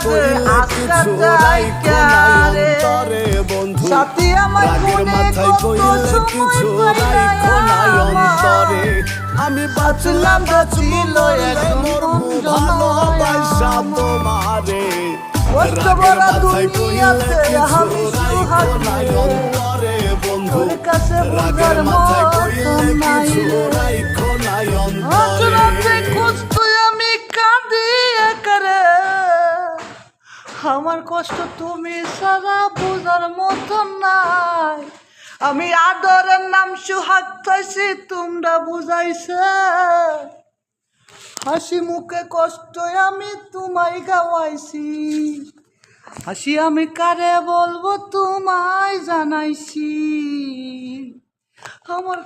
রে আজকা জায়গা রে সাথী আমার মনে কত সময় পাইলাম আমি বাঁচলাম বাঁচিল ভালোবাসা তোমারে কষ্ট বড় দুনিয়াতে আমি সুহাগে তোর কাছে বুঝার মতো নাই রাতে কষ্ট আমি কাঁদি একারে আমার কষ্ট তুমি সারা বুঝার মতো নাই আমি আদরের নাম সুহাগ থাইছি তোমরা বুঝাইছে হাসি মুখে কষ্ট আমি তোমায় গাওয়াইছি হাসি আমি কারে বলবো তোমায় জানাইছি আমার